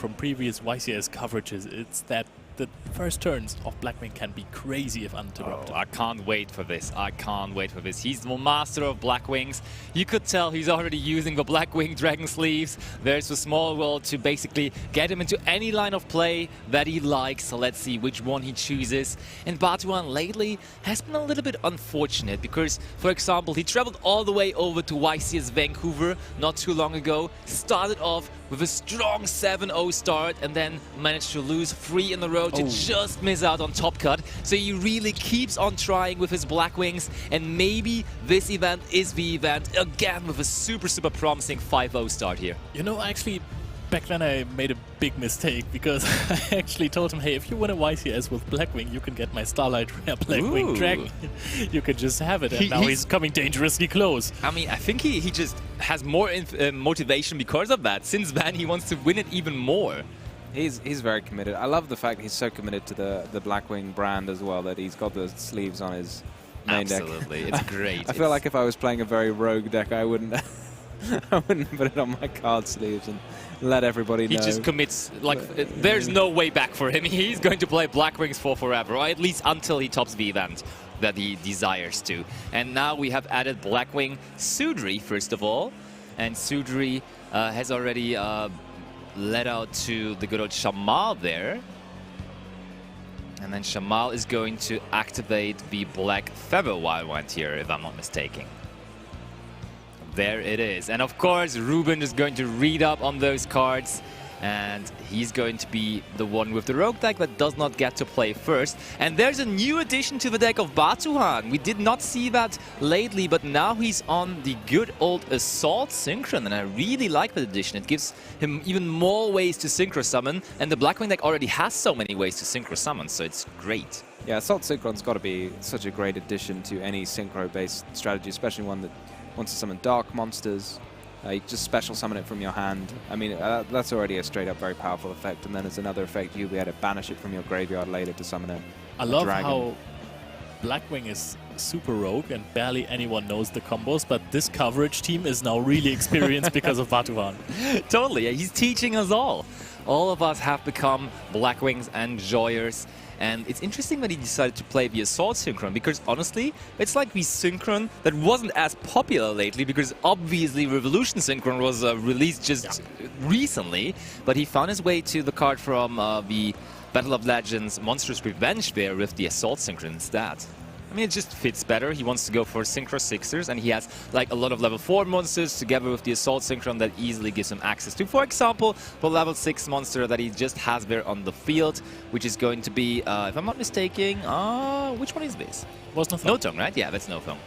from previous YCS coverages, it's that the first turns of Blackwing can be crazy if uninterrupted. Oh, I can't wait for this. I can't wait for this. He's the master of Blackwings. You could tell he's already using the Blackwing Dragon Sleeves. There's a small world to basically get him into any line of play that he likes. So let's see which one he chooses. And Batuhan lately has been a little bit unfortunate because, for example, he traveled all the way over to YCS Vancouver not too long ago, started off with a strong 7-0 start and then managed to lose 3 in a row to just miss out on top cut. So he really keeps on trying with his Blackwings, and maybe this event is the event again with a super promising 5-0 start here. You know, actually, back then I made a big mistake because I actually told him, hey, if you win a YCS with Blackwing, you can get my Starlight Rare Blackwing Dragon. You can just have it, and now he's coming dangerously close. I mean, I think he just has more motivation because of that. Since then, he wants to win it even more. He's very committed. I love the fact he's so committed to the Blackwing brand as well, that he's got the sleeves on his main deck. Absolutely, it's great. I feel like if I was playing a very rogue deck, I wouldn't I wouldn't put it on my card sleeves and let everybody know. He just commits, like, there's no way back for him. He's going to play Blackwings for forever, or at least until he tops the event that he desires to. And now we have added Blackwing Sudri, first of all. And Sudri has already led out to the good old Shamal there. And then Shamal is going to activate the Black Feather Wildwind here, if I'm not mistaken. There it is. And of course, Ruben is going to read up on those cards. And he's going to be the one with the rogue deck that does not get to play first. And there's a new addition to the deck of Batuhan. We did not see that lately, but now he's on the good old Assault Synchron. And I really like that addition. It gives him even more ways to Synchro Summon. And the Blackwing deck already has so many ways to Synchro Summon, so it's great. Yeah, Assault Synchron's got to be such a great addition to any Synchro-based strategy, especially one that wants to summon dark monsters. You just special summon it from your hand. I mean, that's already a straight up very powerful effect. And then as another effect, you'll be able to banish it from your graveyard later to summon a I love dragon. how Blackwing is super rogue and barely anyone knows the combos, but this coverage team is now really experienced because of Batuhan. Totally, yeah, he's teaching us all. All of us have become Blackwings and Joyers. And it's interesting that he decided to play the Assault Synchron, because honestly, it's like the Synchron that wasn't as popular lately, because obviously Revolution Synchron was released just recently, but he found his way to the card from the Battle of Legends Monstrous Revenge there with the Assault Synchron instead. I mean, it just fits better. He wants to go for Synchro 6ers, and he has like a lot of level 4 monsters together with the Assault Synchron that easily gives him access to, for example, the level 6 monster that he just has there on the field, which is going to be, if I'm not mistaken, which one is this? Was No No Tongue, right? Yeah, that's No Tongue.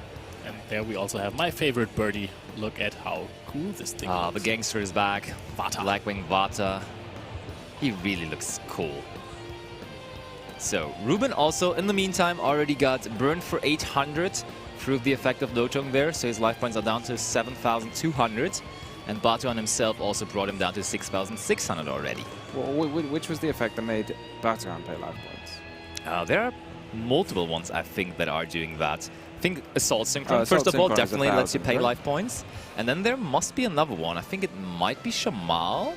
And there we also have my favorite birdie. Look at how cool this thing is. The gangster is back. Vata. Blackwing Vata. He really looks cool. So, Ruben also, in the meantime, already got burned for 800 through the effect of No Tongue there, so his life points are down to 7,200. And Batuhan himself also brought him down to 6,600 already. Well, which was the effect that made Batuhan pay life points? There are multiple ones, I think, that are doing that. I think Assault Synchron, Assault first of all, Synchron definitely lets you pay right? life points. And then there must be another one. I think it might be Shamal.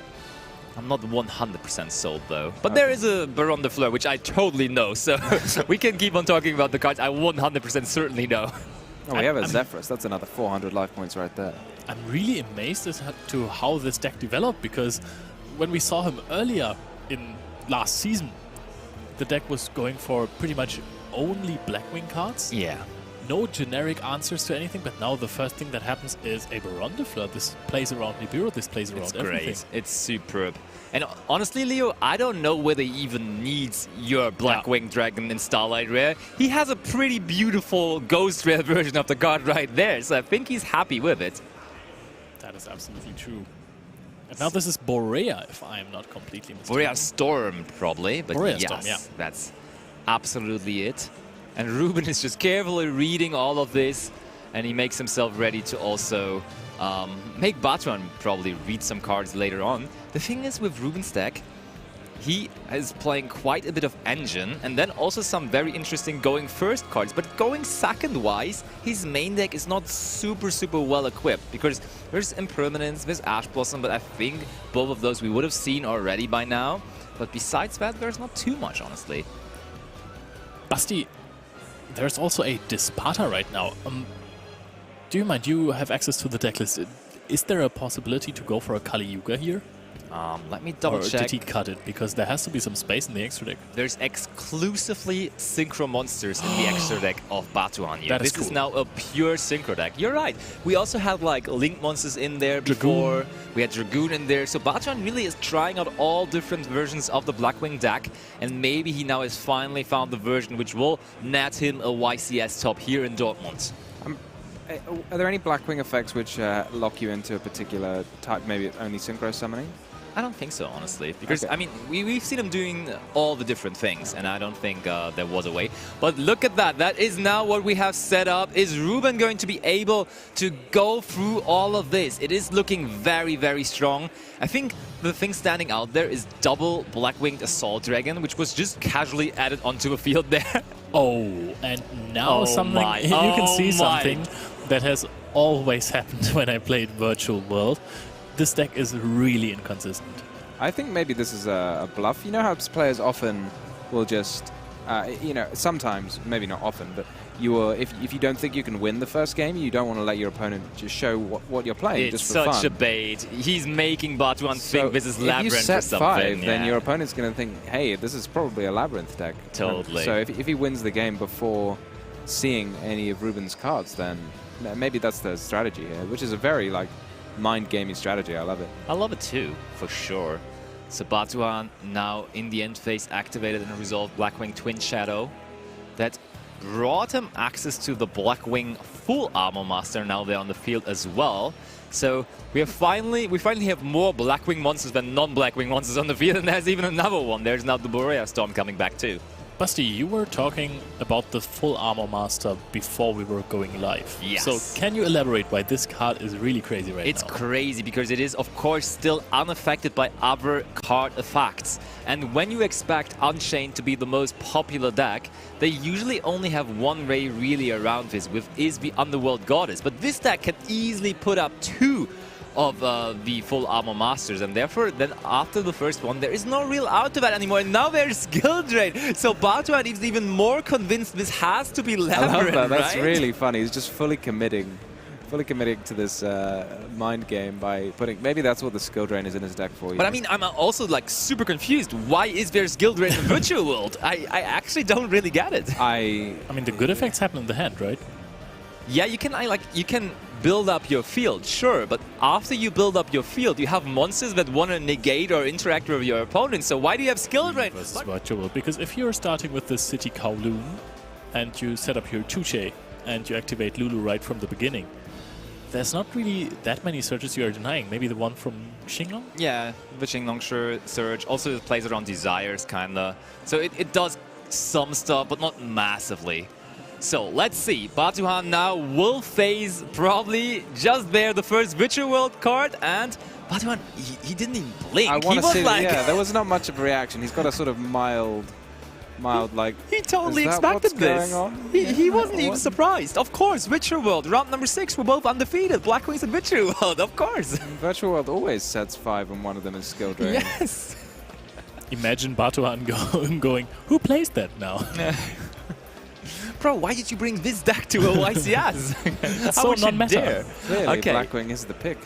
I'm not 100% sold, though. But there is a Baron de Fleur, which I totally know, so we can keep on talking about the cards I 100% certainly know. Oh, we have a Zephyrus. That's another 400 life points right there. I'm really amazed as to how this deck developed, because when we saw him earlier in last season, the deck was going for pretty much only Blackwing cards. Yeah. No generic answers to anything, but now the first thing that happens is a Baron de Fleur. This plays around Nibiru, this plays around everything. It's great. It's superb. And honestly, Leo, I don't know whether he even needs your Blackwing Dragon in Starlight Rare. He has a pretty beautiful Ghost Rare version of the card right there, so I think he's happy with it. That is absolutely true. And now this is Borea, if I am not completely mistaken. Borea Storm, probably, but Borea yes, Storm, yeah. That's absolutely it. And Ruben is just carefully reading all of this, and he makes himself ready to also make Batuhan probably read some cards later on. The thing is with Ruben's deck, he is playing quite a bit of engine, and then also some very interesting going first cards. But going second wise, his main deck is not super well equipped, because there's Impermanence, there's Ash Blossom, but I think both of those we would have seen already by now. But besides that, there's not too much, honestly. Basti, there's also a Disparta right now. Do you mind? You have access to the deck list. Is there a possibility to go for a Kali Yuga here? Let me double check. Or did he cut it? Because there has to be some space in the extra deck. There's exclusively Synchro monsters in the extra deck of Batuhan here. This is now a pure Synchro deck. You're right. We also had like Link monsters in there before. We had Dragoon in there. So Batuhan really is trying out all different versions of the Blackwing deck. And maybe he now has finally found the version which will net him a YCS top here in Dortmund. Are there any Blackwing effects which lock you into a particular type, maybe only Synchro summoning? I don't think so, honestly, because I mean we've seen him doing all the different things, and I don't think there was a way. But look at that! That is now what we have set up. Is Ruben going to be able to go through all of this? It is looking very strong. I think the thing standing out there is double Blackwinged Assault Dragon, which was just casually added onto a field there. Oh, and now you can see something that has always happened when I played Virtual World. This deck is really inconsistent. I think maybe this is a bluff. You know how players often will just, you know, sometimes, maybe not often, but you will, if you don't think you can win the first game, you don't want to let your opponent just show what you're playing just for fun. It's such a bait. He's making Batuhan think this is Labyrinth or something. If you set 5, then your opponent's going to think, hey, this is probably a Labyrinth deck. Totally. So if he wins the game before seeing any of Ruben's cards, then maybe that's the strategy here, which is a very, like, mind-gaming strategy. I love it. I love it too, for sure. So Batuhan now in the end phase activated and resolved Blackwing Twin Shadow. That brought him access to the Blackwing Full Armor Master now there on the field as well. So we finally have more Blackwing monsters than non-Blackwing monsters on the field, and there's even another one. There's now the Borea Storm coming back too. Basti, you were talking about the Full Armor Master before we were going live. Yes. So can you elaborate why this card is really crazy right now? It's crazy because it is, of course, still unaffected by other card effects. And when you expect Unchained to be the most popular deck, they usually only have one Ray really around this, with is the Underworld Goddess. But this deck can easily put up 2 of the Full Armor Masters, and therefore then after the first one there is no real out to that anymore, and now there's skill drain. So Batuhan is even more convinced this has to be Labyrinth. I love that. That's right? really funny. He's just fully committing to this mind game by putting, maybe that's what the skill drain is in his deck for you. But I mean, I'm also like super confused. Why is there skill drain in Virtual World? I actually don't really get it. I mean, the good effects happen in the hand, right? Yeah, you can build up your field, sure, but after you build up your field, you have monsters that want to negate or interact with your opponent, so why do you have skill drain? Versus Virtual, because if you're starting with the City Kowloon and you set up your Tuche and you activate Lulu right from the beginning, there's not really that many searches you are denying. Maybe the one from Xinglong? Yeah, the Xinglong Surge. Also it plays around Desires, kinda. So it does some stuff, but not massively. So let's see. Batuhan now will phase probably just there the first Virtual World card, and Batuhan, he didn't even blink. I want to see, yeah, there was not much of a reaction. He's got a sort of mild like... He totally expected this. He wasn't even surprised. Of course, Virtual World, round number 6, we're both undefeated. Blackwings and Virtual World, of course. Virtual World always sets 5 and one of them is skill drain. Yes. Imagine Batuhan going, who plays that now? Bro, why did you bring this deck to a YCS? That's so non-meta. Really, okay. Blackwing is the pick.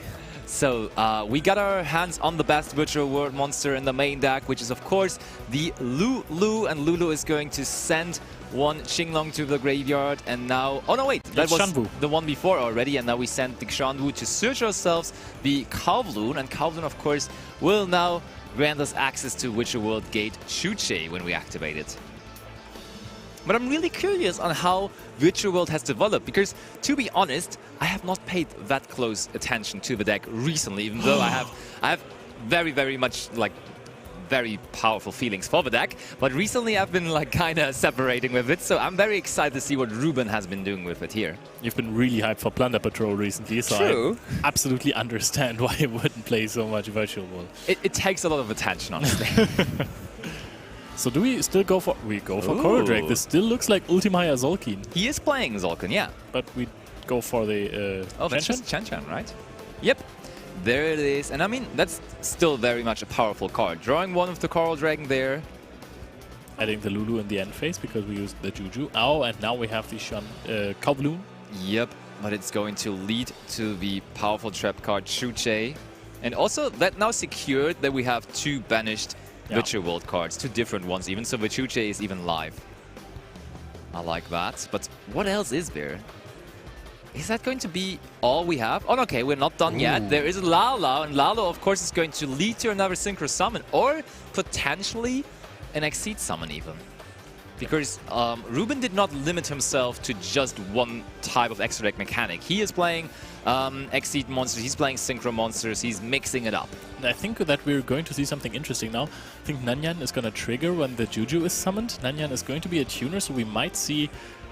So we got our hands on the best Virtual World monster in the main deck, which is of course the Lulu, and Lulu is going to send one Xinglong to the graveyard, and now... Oh no, wait, that was Shanwu. The one before already, and now we send the Shanwu to search ourselves the Kowloon, and Kowloon of course will now grant us access to Virtual World Gate Chuche when we activate it. But I'm really curious on how Virtual World has developed, because to be honest, I have not paid that close attention to the deck recently, even though I have very much like very powerful feelings for the deck. But recently I've been like kind of separating with it, so I'm very excited to see what Ruben has been doing with it here. You've been really hyped for Plunder Patrol recently, so True. I absolutely understand why you wouldn't play so much Virtual Wall. It takes a lot of attention, honestly. So do we still go for... We go for Coral Drake. This still looks like Ultimaya Zolkin. He is playing Zolkin, yeah. But we go for the that's just Chen-Chen, right? Yep. There it is. And I mean, that's still very much a powerful card. Drawing one of the Coral Dragon there. Adding the Lulu in the end phase because we used the Juju. Oh, and now we have the Kowloon. Yep. But it's going to lead to the powerful trap card Chuche. And also, that now secured that we have 2 banished Virtual World cards, 2 different ones even, so the Chuche is even live. I like that. But what else is there? Is that going to be all we have? Oh, okay, we're not done yet. There is Lalo, and Lalo, of course, is going to lead to another Synchro Summon, or potentially an Exceed Summon even. Because Ruben did not limit himself to just one type of extra deck mechanic. He is playing Exceed monsters, he's playing Synchro monsters, he's mixing it up. I think that we're going to see something interesting now. I think Nanyan is going to trigger when the Juju is summoned. Nanyan is going to be a tuner, so we might see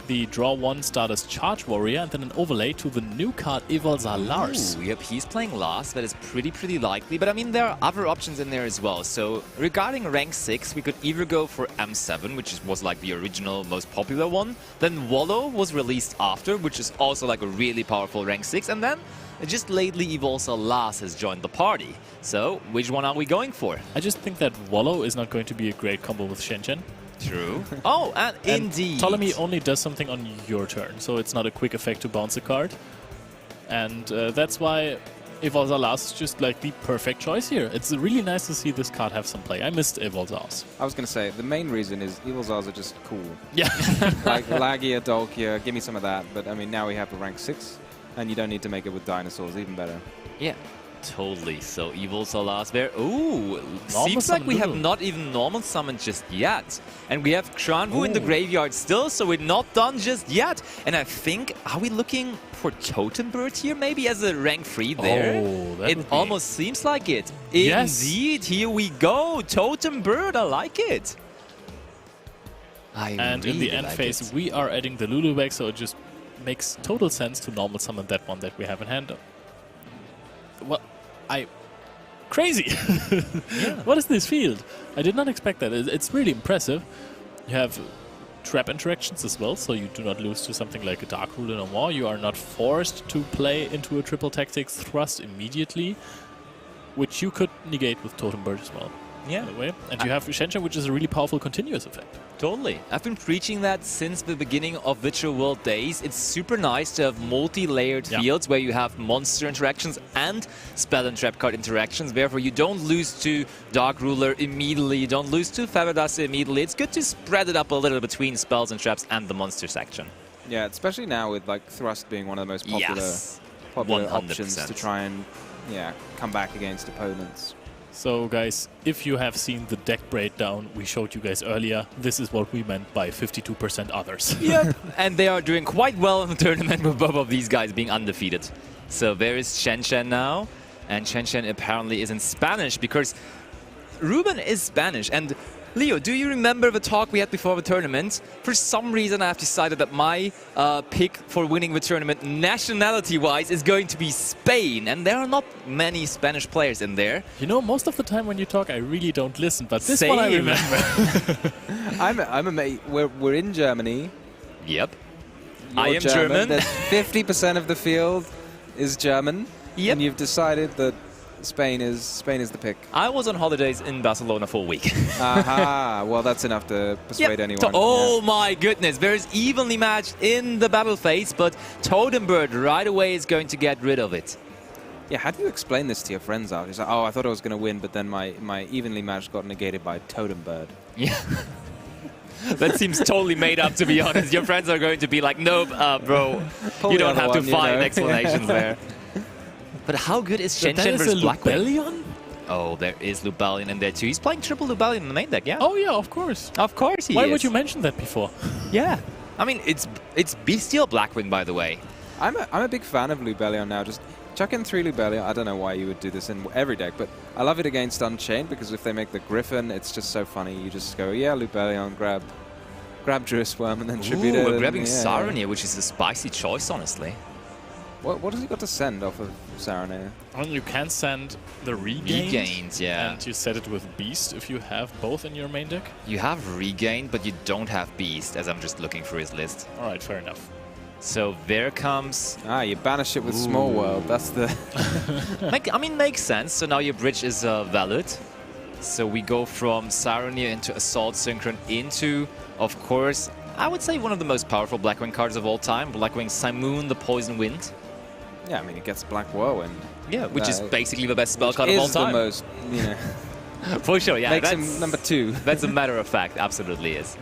the draw 1 start as Charge Warrior and then an overlay to the new card Evolzar Lars. Ooh, yep, he's playing Lars. That is pretty likely. But I mean, there are other options in there as well. So regarding rank 6, we could either go for M7, which was like the original, most popular one. Then Wallow was released after, which is also like a really powerful rank 6. And then just lately Evolzar Lars has joined the party. So which one are we going for? I just think that Wallow is not going to be a great combo with Shen-Chen. True. Oh, and indeed. Ptolemy only does something on your turn, so it's not a quick effect to bounce a card. And that's why Evolzar Lars is just like the perfect choice here. It's really nice to see this card have some play. I missed Evolzars. I was going to say, the main reason is Evolzars are just cool. Yeah. Like Lagia, Dolkia, give me some of that. But I mean, now we have a rank 6, and you don't need to make it with dinosaurs, even better. Yeah. Totally. So Evolzar Lars there. Ooh, seems like we have not even normal summoned just yet. And we have Kranvu in the graveyard still, so we're not done just yet. And I think, are we looking for Totem Bird here maybe as a rank 3 there? Oh, it almost seems like it. Yes. Indeed, here we go. Totem Bird, I like it. And in the end phase, we are adding the Lulu back, so it just makes total sense to normal summon that one that we have in hand. Well, crazy! Yeah. What is this field? I did not expect that. It's really impressive. You have trap interactions as well, so you do not lose to something like a Dark Ruler no more. You are not forced to play into a triple tactics thrust immediately, which you could negate with Totem Bird as well. Yeah. By the way. And you have Shen-Chen, which is a really powerful continuous effect. Totally. I've been preaching that since the beginning of Virtual World days. It's super nice to have multi-layered fields where you have monster interactions and spell and trap card interactions. Therefore, you don't lose to Dark Ruler immediately, you don't lose to Feather Duster immediately. It's good to spread it up a little between spells and traps and the monster section. Yeah, especially now with like Thrust being one of the most popular options to try and come back against opponents. So guys, if you have seen the deck breakdown we showed you guys earlier, this is what we meant by 52% others. Yep. And they are doing quite well in the tournament with both of these guys being undefeated. So there is Shen-Chen now, and Shen-Chen apparently is in Spanish because Ruben is Spanish. And Leo, do you remember the talk we had before the tournament? For some reason, I've decided that my pick for winning the tournament, nationality-wise, is going to be Spain. And there are not many Spanish players in there. You know, most of the time when you talk, I really don't listen, but this one I remember. We're in Germany. Yep. You're I am German. There's 50% of the field is German. Yep. And you've decided that Spain is the pick. I was on holidays in Barcelona for a week. Aha, well that's enough to persuade anyone. Oh my goodness, there is evenly matched in the battle phase, but Totem Bird right away is going to get rid of it. Yeah, how do you explain this to your friends after? It's like, oh, I thought I was going to win, but then my evenly matched got negated by Totem Bird. Yeah. That seems totally made up, to be honest. Your friends are going to be like, nope, bro, you don't have to find explanations there. But how good is Shen-Chen versus Blackwing? Oh, there is Lubellion in there too. He's playing triple Lubellion in the main deck, yeah? Oh yeah, of course. Of course he is. Why would you mention that before? Yeah. I mean, it's bestial Blackwing, by the way. I'm a big fan of Lubellion now, just Chuck in 3 Lubellion. I don't know why you would do this in every deck, but I love it against Unchained because if they make the Griffin, it's just so funny. You just go, yeah, Lubellion, grab Druisworm, and then tribute it. We're grabbing yeah. Saronir, which is a spicy choice, honestly. What has he got to send off of Saronir? I mean, you can send the regains, yeah. and you set it with Beast if you have both in your main deck. You have Regain, but you don't have Beast, as I'm just looking for his list. All right, fair enough. So there comes... You banish it with Small World. That's the... I mean, makes sense. So now your bridge is valid. So we go from Saronir into Assault Synchron into, of course, I would say one of the most powerful Blackwing cards of all time, Blackwing Simoon, the Poison Wind. Yeah, I mean, it gets Black Whirlwind. Yeah, which is basically the best spell card of all time. The most, you know... For sure, yeah. Makes him number 2. That's a matter of fact, absolutely is.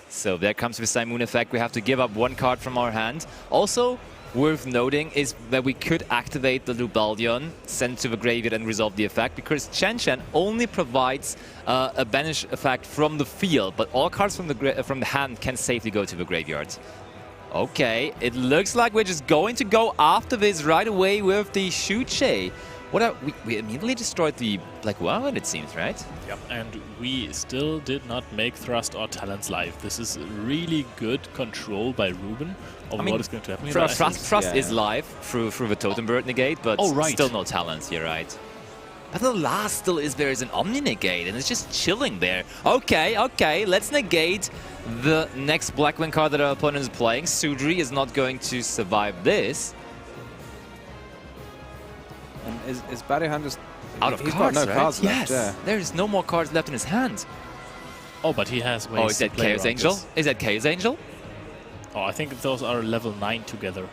So there comes the Simoon effect. We have to give up 1 card from our hand. Also, worth noting is that we could activate the Lubellion, send to the graveyard and resolve the effect, because Chen only provides a banish effect from the field, but all cards from the hand can safely go to the graveyard. Okay, it looks like we're just going to go after this right away with the Shuche. We immediately destroyed the Black Whirlwind, it seems, right? Yep, and we still did not make Thrust or Talons live. This is really good control by Ruben of what is going to happen. Thrust is live through the Totem Bird negate, but still no Talons here, right? But the last still is there is an Omni negate, and it's just chilling there. Okay, let's negate the next Blackwing card that our opponent is playing. Sudri is not going to survive this. And is Barryhan just out of he's cards, got no cards left? Yes, Yeah. there is no more cards left in his hand. Oh, but he has ways is that to play Chaos around Angel? this. Is that Chaos Angel? Oh, I think those are level 9 together.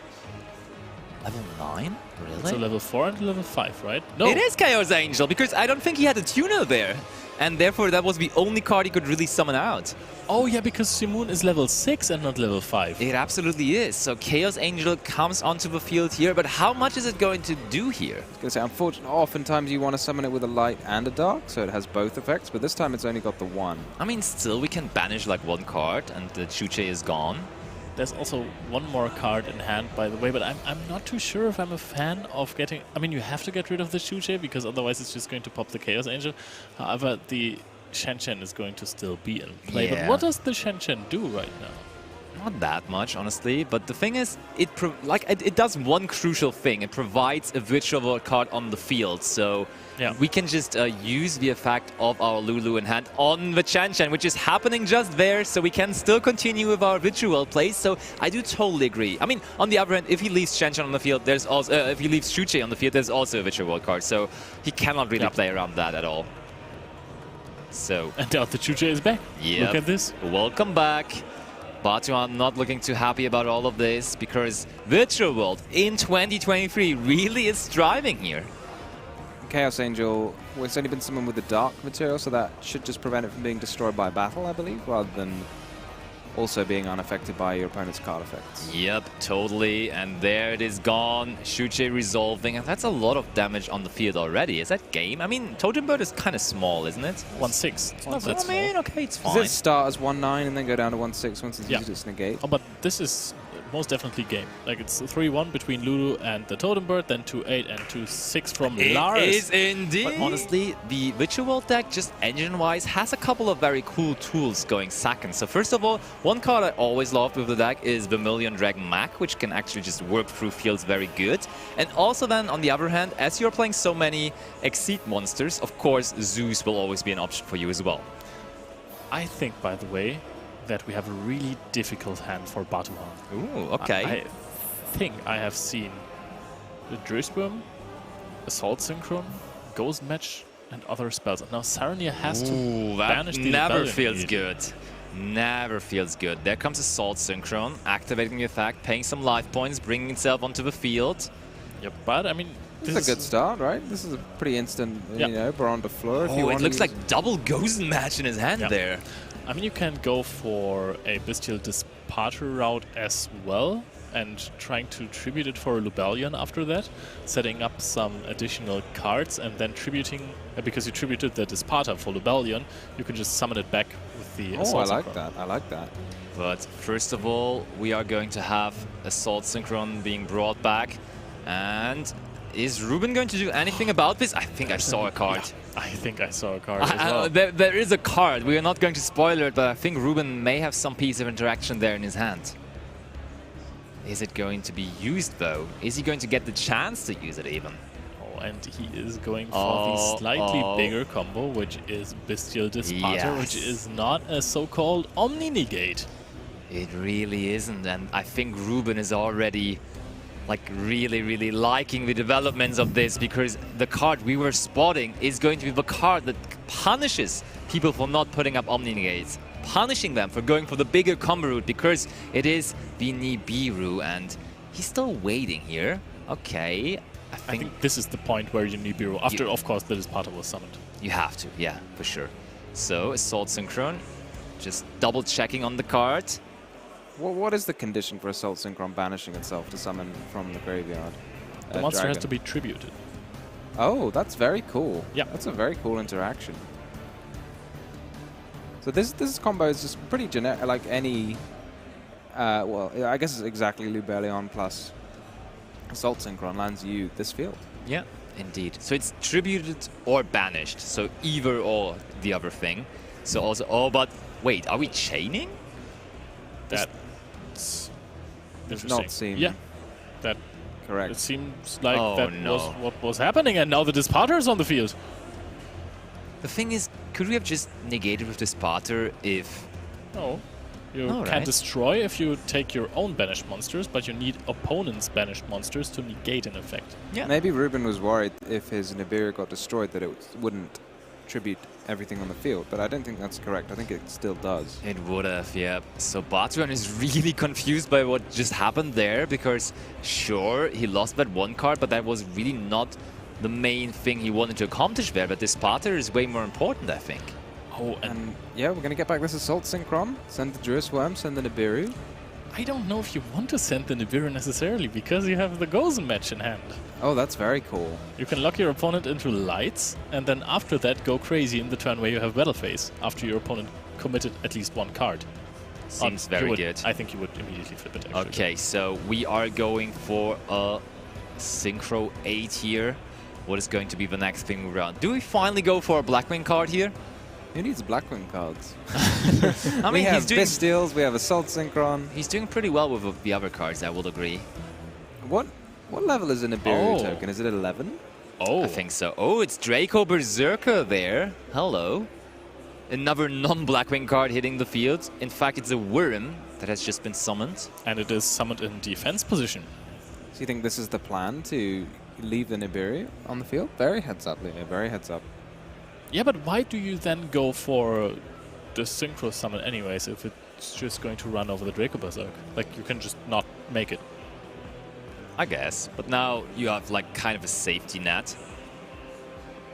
Level 9? Really? So level 4 and level 5, right? No. It is Chaos Angel, because I don't think he had a tuner there. And therefore, that was the only card he could really summon out. Oh, yeah, because Simoon is level 6 and not level 5. It absolutely is. So Chaos Angel comes onto the field here, but how much is it going to do here? I was going to say, unfortunately, oftentimes you want to summon it with a light and a dark, so it has both effects, but this time it's only got the one. I mean, still, we can banish like 1 card, and the Chuche is gone. There's also 1 more card in hand, by the way, but I'm not too sure if I'm a fan of getting... I mean, you have to get rid of the Shuche, because otherwise it's just going to pop the Chaos Angel. However, the Shen is going to still be in play. Yeah. But what does the Shen do right now? Not that much, honestly, but the thing is, it does one crucial thing. It provides a Virtual World card on the field, so we can just use the effect of our Lulu in hand on the Chen, which is happening just there, so we can still continue with our Virtual World plays. So I do totally agree. I mean, on the other hand, if he leaves Chen on the field, there's also if he leaves Shuche on the field, there's also a Virtual World card, so he cannot really play around that at all. So and now the Shuche is back. Yep. Look at this. Welcome back. Batuhan not looking too happy about all of this, because Virtual World in 2023 really is thriving here. Chaos Angel, well, it's only been summoned with the dark material, so that should just prevent it from being destroyed by battle, I believe, rather than also being unaffected by your opponent's card effects. Yep, totally. And there it is gone. Shuche resolving, and that's a lot of damage on the field already. Is that game? I mean, Totem Bird is kind of small, isn't it? 1/6. It's not that I mean, small. okay, it's fine. Does it start as 1/9 and then go down to 1/6 once it's used its negate? Oh, but this is most definitely game. Like, it's 3-1 between Lulu and the Totem Bird, then 2-8 and 2-6 from Lars. It is indeed. But honestly, the Virtual World deck, just engine-wise, has a couple of very cool tools going second. So first of all, one card I always loved with the deck is Vermilion Dragon Mach, which can actually just work through fields very good. And also then, on the other hand, as you're playing so many Exceed monsters, of course, Zeus will always be an option for you as well. I think, by the way, that we have a really difficult hand for Batuhan. Ooh, okay. I think I have seen the Druisworm, Assault Synchron, Ghost Match, and other spells. And now Saronir has to banish the never Rebellion feels immediately. good. Never feels good. There comes Assault Synchron, activating the effect, paying some life points, bringing itself onto the field. Yep, but I mean, This is a good start, right? This is a pretty instant, you know, Baron de Fleur. Oh, it looks like double Ghost Match in his hand there. I mean, you can go for a Bestial Disparter route as well, and trying to tribute it for Lubellion after that, setting up some additional cards, and then tributing, because you tributed the Disparter for Lubellion, you can just summon it back with the Assault I like Synchron. that. I like that. But first of all, we are going to have Assault Synchron being brought back, and is Ruben going to do anything about this? I think I saw a card. I think I saw a card as well. There is a card. We are not going to spoil it, but I think Ruben may have some piece of interaction there in his hand. Is it going to be used, though? Is he going to get the chance to use it, even? Oh, and he is going for the slightly bigger combo, which is Bestial Disparter, which is not a so-called Omni-Negate. It really isn't, and I think Ruben is already like really liking the developments of this, because the card we were spotting is going to be the card that punishes people for not putting up Omni-Negates, punishing them for going for the bigger combo route, because it is the Nibiru, and he's still waiting here. Okay, I think this is the point where you Nibiru, after of course the Disparter was summoned. You have to, yeah, for sure. So Assault Synchron, just double checking on the card. What is the condition for Assault Synchron banishing itself to summon from the graveyard? The monster has to be tributed. Oh, that's very cool. Yeah. That's a very cool interaction. So this combo is just pretty generic, like any... well, I guess it's exactly Lubellion plus Assault Synchron lands you this field. Yeah, indeed. So it's tributed or banished, so either or the other thing. So also, oh, but wait, are we chaining? That's does interesting. not seem that correct. It seems like that no. was what was happening, and now the Disparter is on the field. The thing is, could we have just negated with Disparter if... No. You All can right. destroy if you take your own banished monsters, but you need opponents' banished monsters to negate an effect. Yeah. Maybe Ruben was worried if his Nibiru got destroyed that it wouldn't tribute everything on the field, but I don't think that's correct. I think it still does. It would have, yeah. So Batuan is really confused by what just happened there, because sure, he lost that one card, but that was really not the main thing he wanted to accomplish there. But this Disparter is way more important, I think. Oh, And yeah, we're going to get back this Assault Synchron, send the Druis Worm, send the Nibiru. I don't know if you want to send the Nibiru necessarily, because you have the Gozen match in hand. Oh, that's very cool. You can lock your opponent into lights, and then after that go crazy in the turn where you have Battle Phase, after your opponent committed at least one card. Seems very good. I think you would immediately flip it, actually. Okay, so we are going for a Synchro 8 here. What is going to be the next thing around? Do we finally go for a Blackwing card here? Who needs Blackwing cards? I mean, we have he's doing, Bestials, we have Assault Synchron. he's doing pretty well with the other cards, I will agree. What level is a Nibiru Oh. token? Is it 11? Oh, I think so. Oh, it's Draco Berserker there. Hello. Another non-Blackwing card hitting the field. In fact, it's a Worm that has just been summoned. and it is summoned in defense position. So you think this is the plan, to leave the Nibiru on the field? Very heads up, Leo, very heads up. Yeah, but why do you then go for the Synchro summon anyways if it's just going to run over the Draco Berserk? Like, you can just not make it. I guess. But now you have like kind of a safety net.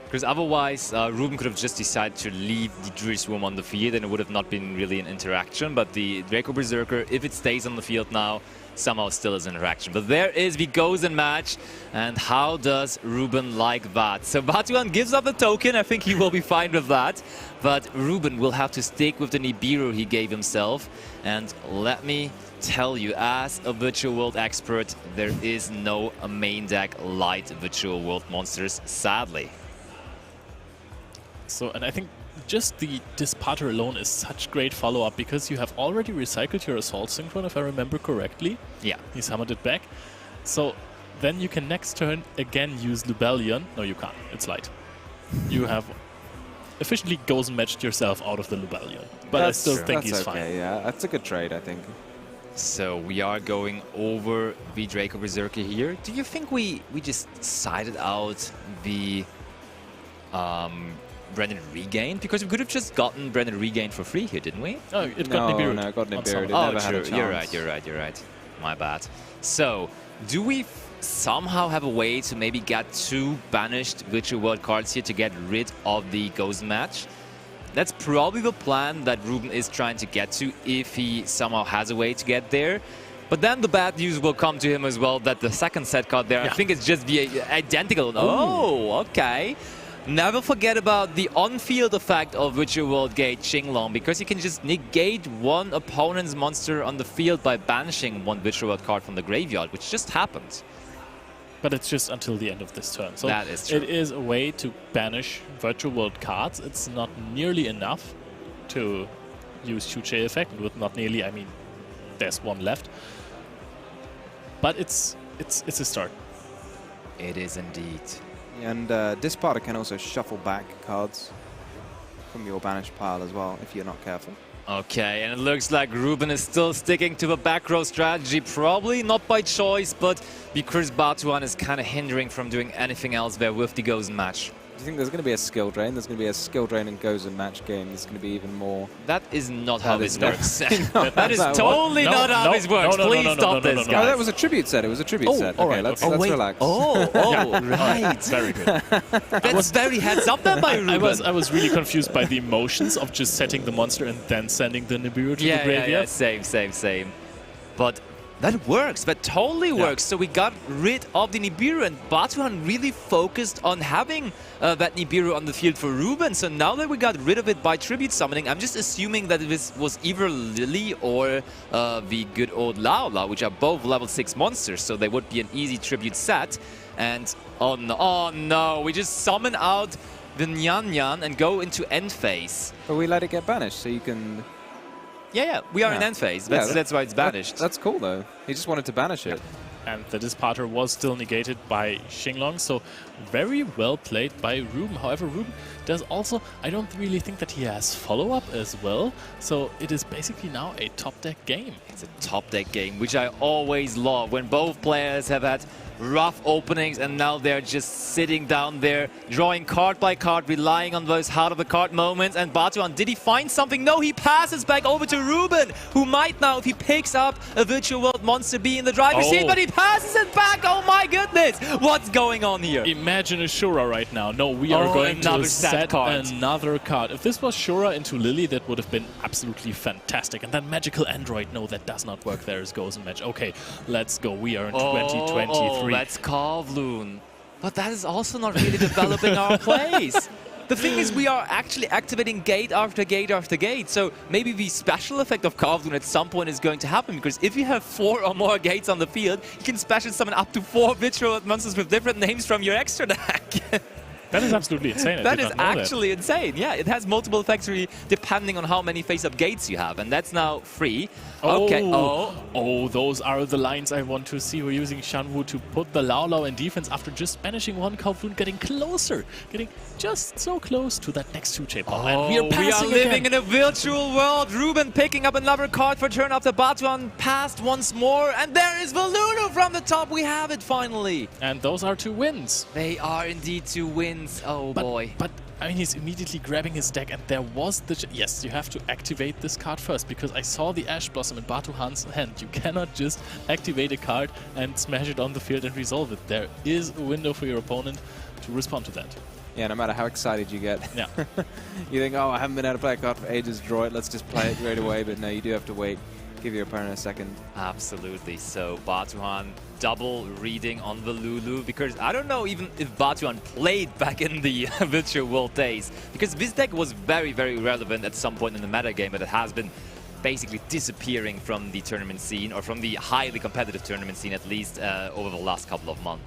Because otherwise, Ruben could have just decided to leave the Druis Worm on the field and it would have not been really an interaction. But the Draco Berserker, if it stays on the field now, somehow still is an interaction. But there is the Gozen match. And how does Ruben like that? So Batuan gives up the token. I think he will be fine with that. But Ruben will have to stick with the Nibiru he gave himself. And let me tell you, as a Virtual World expert, there is no main deck light Virtual World monsters, sadly. So, and I think just the Disparter alone is such great follow-up, because you have already recycled your Assault Synchron, if I remember correctly. Yeah. You summoned it back. So then you can next turn again use Lubellion. No, you can't. It's light. You have efficiently Gozen matched yourself out of the Lubellion. But I still think he's okay, fine. yeah. That's a good trade, I think. So we are going over the Draco Berserker here. Do you think we just sided out the Brendan Regain? Because we could have just gotten Brendan Regain for free here, didn't we? Oh, it got Nibiru. No, it got on Nibiru. summon. It never had a true. You're chance. right, you're right. My bad. So, do we somehow have a way to maybe get 2 banished Virtual World cards here to get rid of the Gozen match? That's probably the plan that Ruben is trying to get to, if he somehow has a way to get there. But then the bad news will come to him as well, that the second set card there, I think it's just the identical. Oh, okay. Never forget about the on-field effect of Virtual World Gate Qinglong, because you can just negate one opponent's monster on the field by banishing one Virtual World card from the graveyard, which just happened. But it's just until the end of this turn. So That is true. it is a way to banish Virtual World cards. It's not nearly enough to use Chuche effect. With not nearly, I mean, there's one left. But it's a start. It is indeed. And Disparter can also shuffle back cards from your banished pile as well, if you're not careful. Okay, and it looks like Ruben is still sticking to the back row strategy, probably not by choice, but because Batuhan is kind of hindering from doing anything else there with the Gozen match. Do you think there's going to be a skill drain? There's going to be a skill drain and Gozen match game. There's going to be even more. That is not how this is not- works. No, That is no, totally no, not how no, this works. no, no, Please no, no, stop no, this, no, no, guys. Oh, that was a tribute set. It was a tribute set. all Okay, right, let's okay. let's relax. Oh, right. Very good. That's very heads up then by Ruben. I was really confused by the emotions of just setting the monster and then sending the Nibiru to the yeah, graveyard. same. But that works. That totally works. So we got rid of the Nibiru, and Batuhan really focused on having that Nibiru on the field for Ruben. So now that we got rid of it by tribute summoning, I'm just assuming that this was either Lily or the good old Lao Lao, which are both level 6 monsters, so they would be an easy tribute set. And oh no, we just summon out the Nyan Nyan and go into end phase. But we let it get banished, so you can. Yeah, we are in Yeah. end phase. Yeah, That's why it's banished. That's cool though. He just wanted to banish it. And the Disparter was still negated by Xinglong, so very well played by Ruben. However, Ruben does also, I don't really think that he has follow-up as well, so it is basically now a top deck game. It's a top deck game, which I always love when both players have had rough openings and now they're just sitting down there, drawing card by card, relying on those heart of the card moments. And Batuhan, did he find something? No, he passes back over to Ruben, who might now, if he picks up a Virtual World monster, be in the driver's seat, but he passes it back. Oh my goodness, what's going on here? Imagine a Shura right now. No, we are going to another sad set card. another card. If this was Shura into Lily, that would have been absolutely fantastic. And then Magical Android, no, that does not work. There is Gozen match. Okay, let's go. We are in 2023. That's Kavloon. But that is also not really developing our plays. The thing is, we are actually activating gate after gate after gate, so maybe the special effect of Kavloon at some point is going to happen, because if you have 4 or more gates on the field, you can special summon up to 4 virtual monsters with different names from your extra deck. That is absolutely insane. That is actually insane. Yeah, it has multiple effects really depending on how many face-up gates you have, and that's now free. Okay. Oh, those are the lines I want to see. We're using Shanwu to put the Lao Lao in defense after just banishing one Kowloon, getting closer, getting just so close to that next 2 pile. And we are passing living again. in a virtual world. Ruben picking up another card for turn after Batuhan passed once more, and there is Volunu from the top. We have it finally. And those are 2 wins. They are indeed 2 wins. Oh boy. But I mean, he's immediately grabbing his deck, and there was the... Yes, you have to activate this card first, because I saw the Ash Blossom in Batuhan's hand. You cannot just activate a card and smash it on the field and resolve it. There is a window for your opponent to respond to that. Yeah, no matter how excited you get. Yeah. You think, oh, I haven't been able to play a card for ages, draw it, let's just play it right away. But no, you do have to wait. Give your opponent a second. Absolutely. So Batuhan double reading on the Lulu, because I don't know even if Batuhan played back in the virtual world days, because this deck was very, very relevant at some point in the meta game, but it has been basically disappearing from the tournament scene, or from the highly competitive tournament scene at least, over the last couple of months.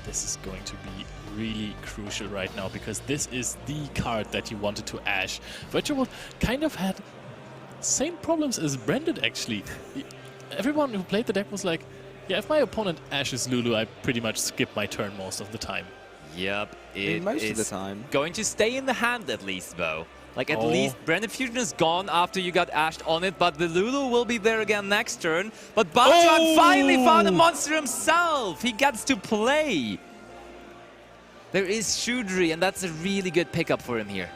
This is going to be really crucial right now, because this is the card that you wanted to Ash. Virtual World kind of had same problems as Branded, actually. Everyone who played the deck was like, yeah, if my opponent ashes Lulu, I pretty much skip my turn most of the time. Yep, Most of the time. Going to stay in the hand at least, though. Like, at least Branded Fusion is gone after you got ashed on it, but the Lulu will be there again next turn. But Batuhan finally found a monster himself! He gets to play! There is Shudri, and that's a really good pickup for him here.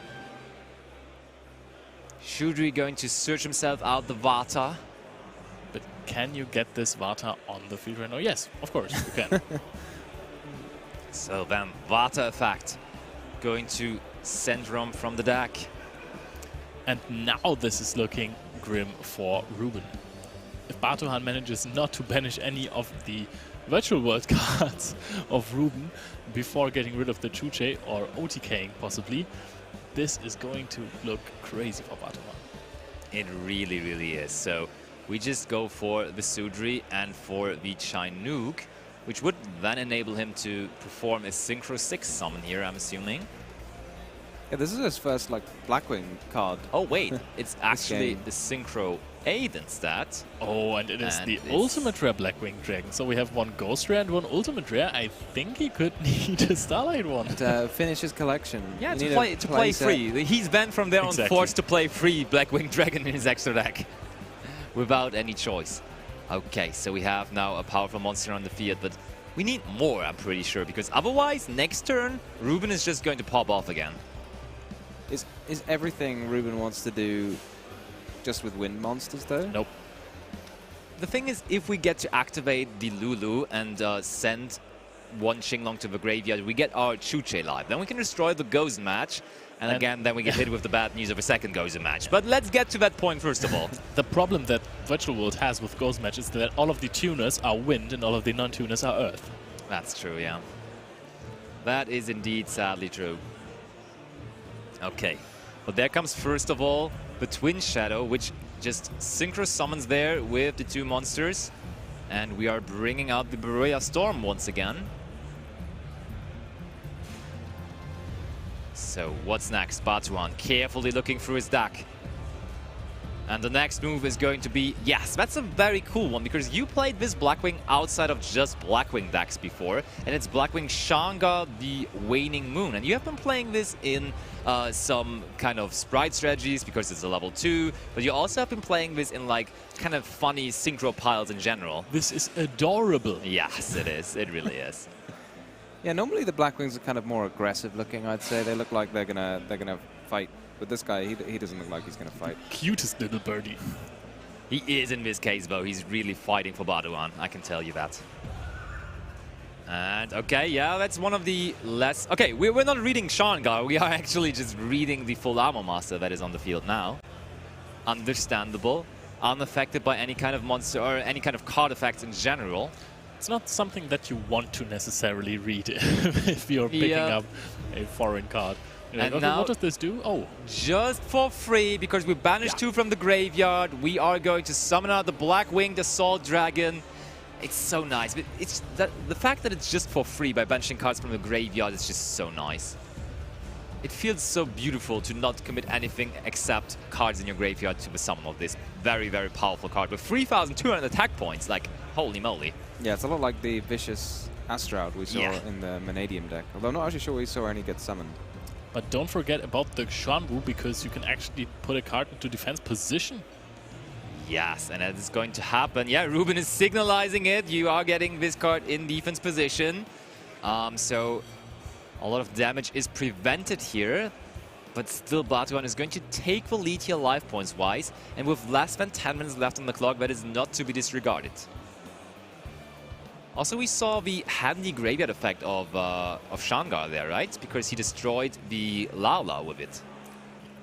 Shudri going to search himself out the Vata. But can you get this Vata on the field right now? Yes, of course, you can. So then, Vata effect. Going to Syndrome from the deck. And now this is looking grim for Ruben. If Batuhan manages not to banish any of the Virtual World cards of Ruben before getting rid of the Chuche or OTKing possibly, this is going to look crazy for Batuhan. It really, really is. So we just go for the Sudri and for the Chinook. which would then enable him to perform a Synchro 6 summon here, I'm assuming. Yeah, this is his first like Blackwing card. Oh wait, it's actually the Synchro 8 instead. Oh, and it is the ultimate rare Blackwing Dragon. So we have one Ghost Rare and one ultimate rare. I think he could need a Starlight one. To finish his collection. Yeah, to play free. He's banned from there on forced to play free Blackwing Dragon in his extra deck. Without any choice. Okay, so we have now a powerful monster on the field, but we need more, I'm pretty sure, because otherwise, next turn, Ruben is just going to pop off again. Is everything Ruben wants to do just with wind monsters, though? Nope. The thing is, if we get to activate the Lulu and send one Xinglong to the graveyard, we get our Chuche live. Then we can destroy the Gozen match, and again, then we get hit with the bad news of a second Gozen match. But let's get to that point first of all. The problem that Virtual World has with Gozen match is that all of the tuners are wind and all of the non-tuners are earth. That's true, yeah. That is indeed sadly true. Okay, but there comes first of all the Twin Shadow, which just synchro summons there with the two monsters. And we are bringing out the Berea Storm once again. So what's next? Batuan carefully looking through his deck. And the next move is going to be, yes, that's a very cool one, because you played this Blackwing outside of just Blackwing decks before, and it's Blackwing Shanga, the Waning Moon. And you have been playing this in some kind of sprite strategies because it's a level 2, but you also have been playing this in like kind of funny synchro piles in general. This is adorable. Yes, it is. It really is. Yeah, normally the Blackwings are kind of more aggressive looking, I'd say. They look like they're gonna fight. But this guy, he doesn't look like he's gonna fight. Cutest little birdie. He is in this case, though. He's really fighting for Batuan, I can tell you that. And, okay, yeah, that's one of the less... Okay, we're not reading Shangar. We are actually just reading the full armor master that is on the field now. Understandable. Unaffected by any kind of monster or any kind of card effects in general. It's not something that you want to necessarily read if you're picking up a foreign card. And okay, now, what does this do? Oh, just for free, because we banished 2 from the graveyard, we are going to summon out the Blackwinged Assault Dragon. It's so nice, but it's the fact that it's just for free by banishing cards from the graveyard is just so nice. It feels so beautiful to not commit anything except cards in your graveyard to the summon of this very, very powerful card with 3,200 attack points. Like, holy moly. Yeah, it's a lot like the Vicious Astroud we saw in the Vanadium deck. Although I'm not actually sure we saw any get summoned. But don't forget about the Shanwu, because you can actually put a card into defense position. Yes, and that is going to happen. Yeah, Ruben is signalizing it. You are getting this card in defense position. So a lot of damage is prevented here. But still, Batuan is going to take the lead here life points wise. And with less than 10 minutes left on the clock, that is not to be disregarded. Also, we saw the handy graveyard effect of Shangar there, right? Because he destroyed the Lala with it.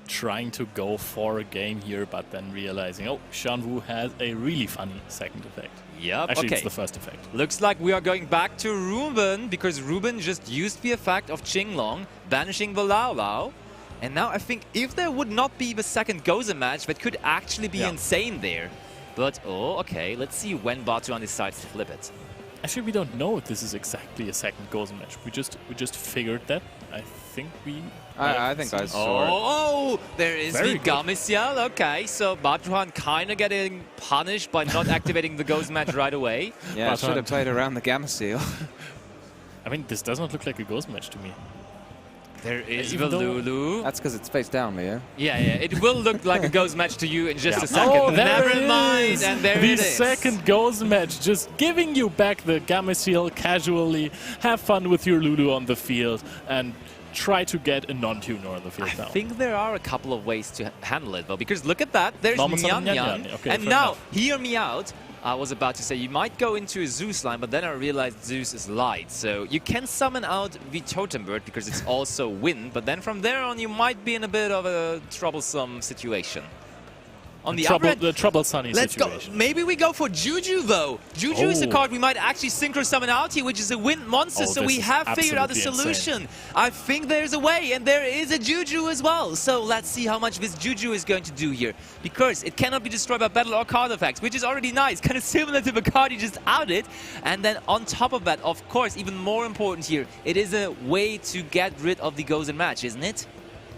Trying to go for a game here, but then realizing, oh, Shanwu has a really funny second effect. Yep, Actually, okay. It's the first effect. Looks like we are going back to Ruben, because Ruben just used the effect of Qinglong, banishing the Lao Lao. And now I think if there would not be the second Gozen match, that could actually be insane there. But, oh, okay, let's see when Batuan decides to flip it. Actually, we don't know if this is exactly a second Gozen match. We just figured that. I think we... I think I saw it. Oh, there is the Gamisiel. Okay, so Batuan kind of getting punished by not activating the Gozen match right away. Yeah, I should have played around the Gamma Seal. I mean, this does not look like a Gozen match to me. There is the Lulu. That's because it's face down, Leo. Yeah, it will look like a Gozen match to you in just a second. Oh, Never mind, and there it is. The second Gozen match, just giving you back the Gamisiel casually. Have fun with your Lulu on the field and try to get a non-tuner on the field now. I think there are a couple of ways to handle it, though, because look at that. There's Nyan Nyan. Okay, and now, hear me out. I was about to say, you might go into a Zeus line, but then I realized Zeus is light. So you can summon out the Totem Bird because it's also wind, but then from there on you might be in a bit of a troublesome situation. On the other end, the trouble Sunny let's situation. go. Maybe we go for Juju though. Juju is a card we might actually synchro summon out here, which is a wind monster. So we have figured out the solution. I think there's a way, and there is a Juju as well. So let's see how much this Juju is going to do here, because it cannot be destroyed by battle or card effects, which is already nice, kind of similar to the card you just outed. And then on top of that, of course, even more important here, it is a way to get rid of the Gozen match, isn't it?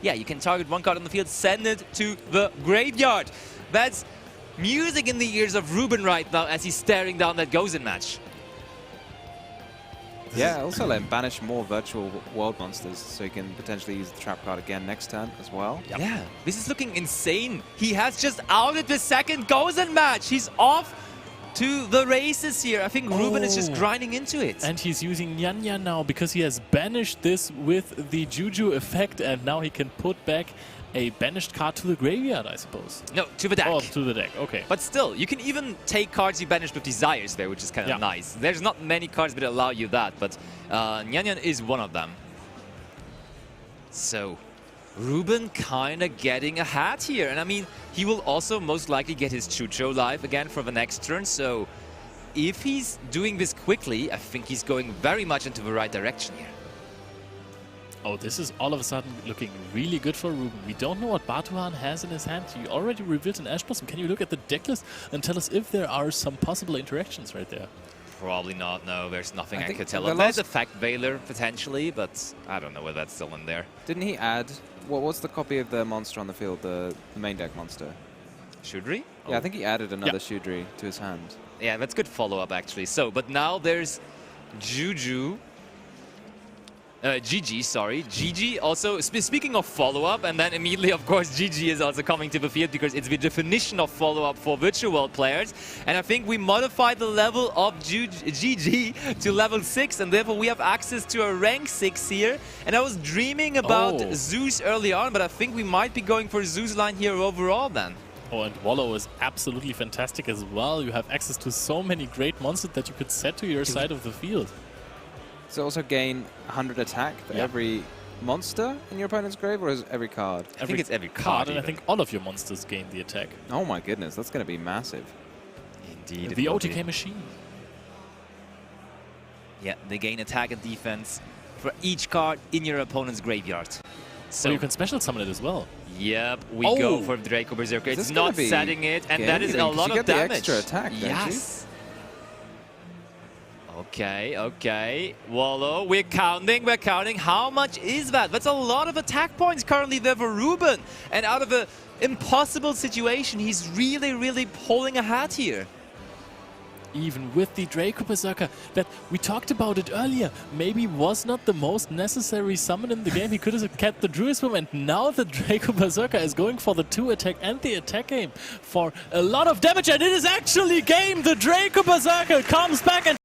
Yeah, you can target one card on the field, send it to the graveyard. That's music in the ears of Ruben right now as he's staring down that Gozen match. Yeah, also let him banish more virtual world monsters so he can potentially use the trap card again next turn as well. Yep. Yeah, this is looking insane. He has just outed the second Gozen match. He's off to the races here. I think Ruben is just grinding into it. And he's using Nyan Nyan now because he has banished this with the Juju effect, and now he can put back a banished card to the graveyard, I suppose. No, to the deck. Oh, to the deck, okay. But still, you can even take cards you banished with desires there, which is kind of nice. There's not many cards that allow you that, but Nyan Nyan is one of them. So, Ruben kind of getting a hat here. And I mean, he will also most likely get his Chucho live again for the next turn. So, if he's doing this quickly, I think he's going very much into the right direction here. Oh, this is all of a sudden looking really good for Ruben. We don't know what Batuhan has in his hand. He already revealed an Ash Blossom. Can you look at the deck list and tell us if there are some possible interactions right there? Probably not, no. There's nothing I could tell him. There's a Fact Veiler, potentially, but I don't know whether that's still in there. Didn't he add... What was the copy of the monster on the field, the main deck monster? Shudri? Yeah, I think he added another Shudri to his hand. Yeah, that's good follow-up, actually. So, but now there's Juju... GG, sorry. GG also, speaking of follow-up, and then immediately, of course, GG is also coming to the field because it's the definition of follow-up for virtual world players. And I think we modified the level of GG to level 6, and therefore we have access to a rank 6 here. And I was dreaming about Zeus early on, but I think we might be going for Zeus line here overall then. Oh, and Wallow is absolutely fantastic as well. You have access to so many great monsters that you could set to your side of the field. So also gain 100 attack for every monster in your opponent's grave, or is it every card? I think it's every card, and I think all of your monsters gain the attack. Oh my goodness, that's going to be massive. Indeed. The OTK machine. Yeah, they gain attack and defense for each card in your opponent's graveyard. So you can special summon it as as Yep, we go for Draco Berserker. It's not setting it, and that is a lot of damage. The extra attack, yes. Okay, okay. Wallow, we're counting. How much is that? That's a lot of attack points currently there for Ruben. And out of an impossible situation, he's really, really pulling a hat here. Even with the Draco Berserker, that we talked about it earlier, maybe was not the most necessary summon in the game. He could have kept the Druism, and now the Draco Berserker is going for the 2 attack and the attack game for a lot of damage, and it is actually game. The Draco Berserker comes back and